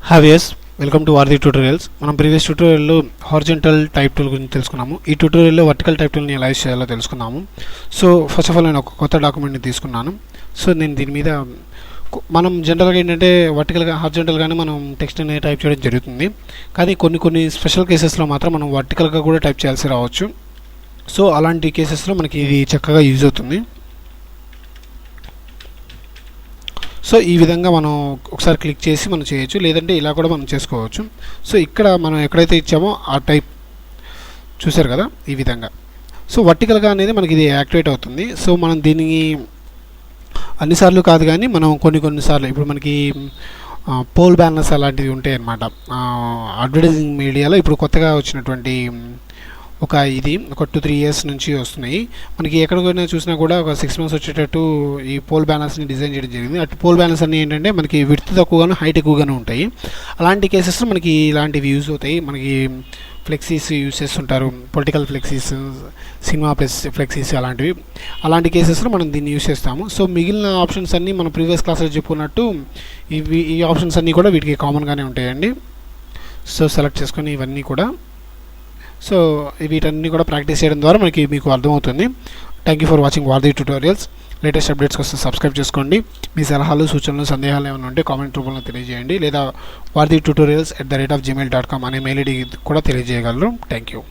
హావియస్ welcome to వారధి tutorials. మనం previous ట్యూటోరియల్లో horizontal type tool గురించి తెలుసుకున్నాము. ఈ ట్యూటోరియల్లో వర్టికల్ టైప్ టూల్ని ఎలా యూస్ చేయాలో తెలుసుకున్నాము. సో ఫస్ట్ ఆఫ్ ఆల్ నేను ఒక కొత్త డాక్యుమెంట్ని తీసుకున్నాను. సో నేను దీని మీద మనం జనరల్గా ఏంటంటే వర్టికల్గా హారిజంటల్గానే మనం టెక్స్ట్ అనేది టైప్ చేయడం జరుగుతుంది. కానీ కొన్ని స్పెషల్ కేసెస్లో మాత్రం మనం వర్టికల్గా కూడా టైప్ చేయాల్సి రావచ్చు. సో అలాంటి కేసెస్లో మనకి ఇది చక్కగా యూజ్ అవుతుంది. సో ఈ విధంగా మనం ఒకసారి క్లిక్ చేసి మనం చేయొచ్చు, లేదంటే ఇలా కూడా మనం చేసుకోవచ్చు. సో ఇక్కడ మనం ఎక్కడైతే ఇచ్చామో ఆ టైప్ చూసారు కదా, ఈ విధంగా. సో వర్టికల్గా అనేది మనకి ఇది యాక్టివేట్ అవుతుంది. సో మనం దీనికి అన్నిసార్లు కాదు, కానీ మనం కొన్నిసార్లు ఇప్పుడు మనకి పోల్ బ్యానర్స్ అలాంటివి ఉంటాయి అన్నమాట. అడ్వర్టైజింగ్ మీడియాలో ఇప్పుడు కొత్తగా వచ్చినటువంటి ఒక 2-3 ఇయర్స్ నుంచి వస్తున్నాయి. మనకి ఎక్కడికైనా చూసినా కూడా ఒక 6 months వచ్చేటట్టు ఈ పోల్ బ్యానర్స్ని డిజైన్ చేయడం జరిగింది. అటు పోల్ బ్యానర్స్ అన్నీ ఏంటంటే మనకి విడ్త్ తక్కువగాను హైట్ ఎక్కువగాను ఉంటాయి. అలాంటి కేసెస్లో మనకి ఇలాంటివి యూజ్ అవుతాయి. మనకి ఫ్లెక్సీస్ యూజ్ చేస్తుంటారు, పొలిటికల్ ఫ్లెక్సీస్, సినిమా ఫ్లెక్సీస్ అలాంటి కేసెస్లో మనం దీన్ని యూజ్ చేస్తాము. సో మిగిలిన ఆప్షన్స్ అన్నీ మనం ప్రీవియస్ క్లాస్లో చెప్పుకున్నట్టు ఈ ఆప్షన్స్ అన్నీ కూడా వీటికి కామన్గానే ఉంటాయండి. సో సెలెక్ట్ చేసుకొని ఇవన్నీ కూడా, సో వీటన్నీ కూడా ప్రాక్టీస్ చేయడం ద్వారా మీకు అర్థమవుతుంది. థ్యాంక్ యూ ఫర్ వాచింగ్ వారధి ట్యూటోరియల్స్. లేటెస్ట్ అప్డేట్స్ కోసం సబ్స్క్రైబ్ చేసుకోండి. మీ సలహాలు, సూచనలు, సందేహాలు ఏమైనా ఉంటే కామెంట్ రూపంలో తెలియజేయండి, లేదా వారధి tutorials@gmail.com అనే మెయిల్ ఐడి కూడా తెలియజేయగలరు. Thank you.